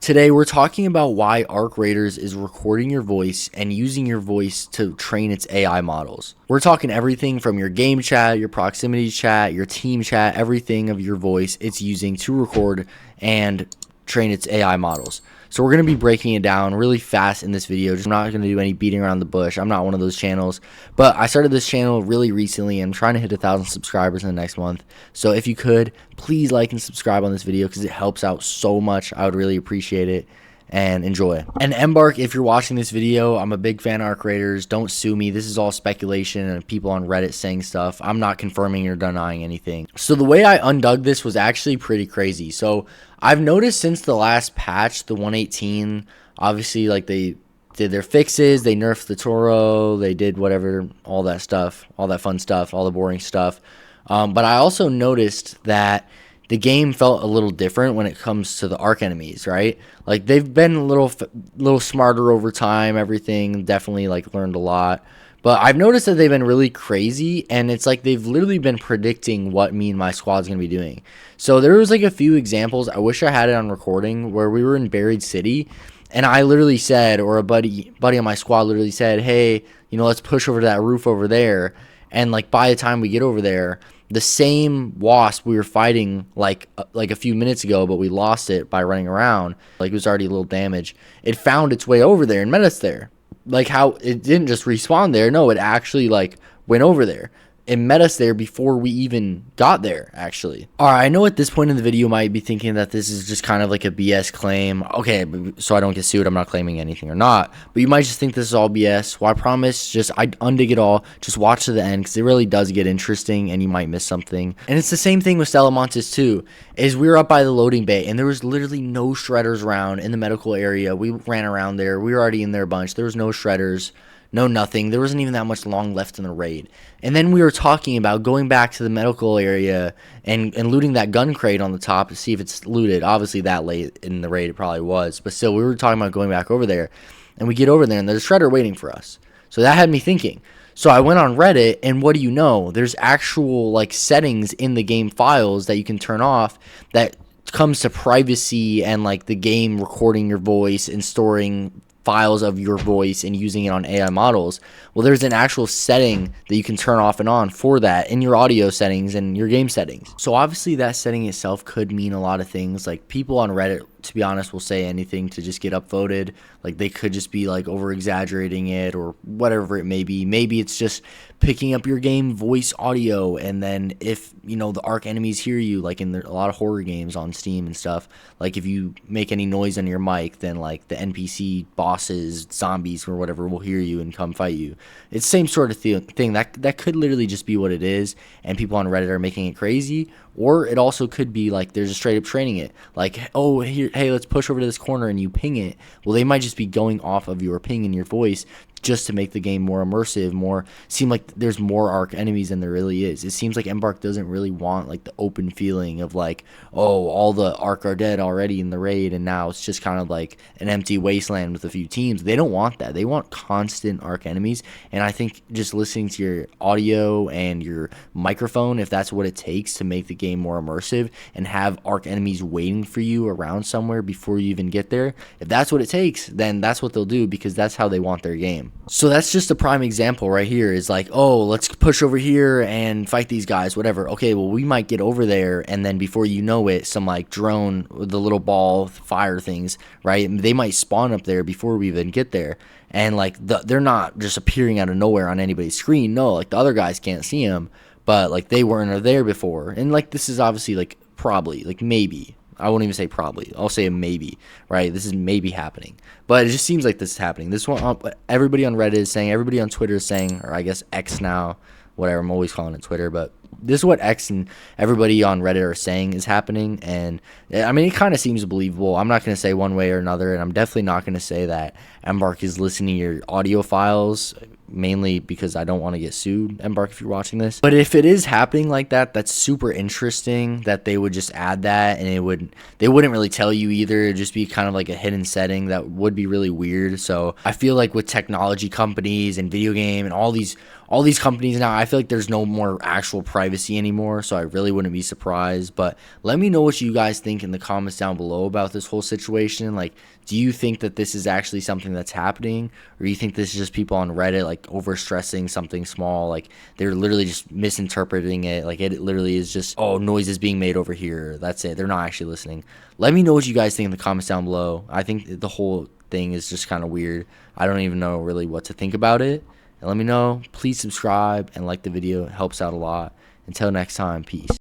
Today we're talking about why Arc Raiders is recording your voice and using your voice to train its AI models. We're talking everything from your game chat, your proximity chat, your team chat, everything of your voice it's using to record and train its AI models. So we're going to be breaking it down really fast in this video. I'm not going to do any beating around the bush. I'm not one of those channels, but I started this channel really recently and I'm trying to hit 1,000 subscribers in the next month. So if you could, please like and subscribe on this video because it helps out so much. I would really appreciate it. And enjoy. And Embark, if you're watching this video, I'm a big fan of Arc Raiders. Don't sue me. This is all speculation and people on Reddit saying stuff. I'm not confirming or denying anything. So the way I undug this was actually pretty crazy. So I've noticed since the last patch, the 118, obviously like they did their fixes, they nerfed the Toro, they did whatever, all that stuff, all that fun stuff, all the boring stuff. But I also noticed that the game felt a little different when it comes to the Arc enemies, right? Like they've been a little smarter over time, everything, definitely like learned a lot. But I've noticed that they've been really crazy and it's like they've literally been predicting what me and my squad's going to be doing. So there was like a few examples, I wish I had it on recording, where we were in Buried City and I literally said, or a buddy on my squad literally said, hey, let's push over to that roof over there. And like by the time we get over there, the same wasp we were fighting like a few minutes ago, but we lost it by running around. Like it was already a little damaged. It found its way over there and met us there. Like how it didn't just respawn there. No, it actually like went over there. It met us there before we even got there, actually. All right, I know at this point in the video you might be thinking that this is just kind of like a BS claim. Okay, so I don't get sued. I'm not claiming anything or not. But you might just think this is all BS. Well, I promise, I undig it all. Just watch to the end because it really does get interesting and you might miss something. And it's the same thing with Salamantis too. Is we were up by the loading bay and there was literally no shredders around in the medical area. We ran around there. We were already in there a bunch. There was no shredders. No, nothing. There wasn't even that much long left in the raid. And then we were talking about going back to the medical area and looting that gun crate on the top to see if it's looted. Obviously, that late in the raid, it probably was. But still, we were talking about going back over there. And we get over there, and there's a shredder waiting for us. So that had me thinking. So I went on Reddit, and what do you know? There's actual like settings in the game files that you can turn off that comes to privacy and like the game recording your voice and storing files of your voice and using it on AI models. Well, there's an actual setting that you can turn off and on for that in your audio settings and your game settings. So obviously that setting itself could mean a lot of things. Like people on Reddit, to be honest, will say anything to just get upvoted. Like they could just be like over exaggerating it or whatever it may be. Maybe it's just picking up your game voice audio, and then if the Arc enemies hear you, like in a lot of horror games on Steam and stuff, like if you make any noise on your mic, then like the NPC bosses, zombies or whatever will hear you and come fight you. It's the same sort of thing. That could literally just be what it is, and people on Reddit are making it crazy. Or it also could be like there's a straight up training it. Like, oh, here, hey, let's push over to this corner and you ping it. Well, they might just be going off of your ping in your voice just to make the game more immersive, seem like there's more Arc enemies than there really is. It seems like Embark doesn't really want like the open feeling of like, oh, all the Arc are dead already in the raid and now it's just kind of like an empty wasteland with a few teams. They don't want that. They want constant Arc enemies, and I think just listening to your audio and your microphone, if that's what it takes to make the game more immersive and have Arc enemies waiting for you around somewhere before you even get there, if that's what it takes, then that's what they'll do because that's how they want their game. So that's just a prime example right here is like, oh, let's push over here and fight these guys, whatever. Okay, well, we might get over there and then before you know it, some like drone with the little ball fire things, right? They might spawn up there before we even get there. And like they're not just appearing out of nowhere on anybody's screen. No, like the other guys can't see them, but like they weren't there before. And like this is obviously like probably, like maybe. I won't even say probably. I'll say a maybe, right? This is maybe happening. But it just seems like this is happening. This one, everybody on Reddit is saying, everybody on Twitter is saying, or I guess X now, whatever. I'm always calling it Twitter, but this is what X and everybody on Reddit are saying is happening. And I mean, it kind of seems believable. I'm not going to say one way or another, and I'm definitely not going to say that Embark is listening to your audio files mainly because I don't want to get sued, Embark, if you're watching this. But if it is happening like that, that's super interesting that they would just add that, and they wouldn't really tell you either. It'd just be kind of like a hidden setting that would be really weird. So I feel like with technology companies and video game and all these companies now, I feel like there's no more actual privacy anymore, so I really wouldn't be surprised. But let me know what you guys think in the comments down below about this whole situation. Like, do you think that this is actually something that's happening, or do you think this is just people on Reddit like overstressing something small? Like, they're literally just misinterpreting it. Like, it literally is just, oh, noise is being made over here, that's it, they're not actually listening. Let me know what you guys think in the comments down below. I think the whole thing is just kind of weird. I don't even know really what to think about it. And let me know. Please subscribe and like the video. It helps out a lot. Until next time, peace.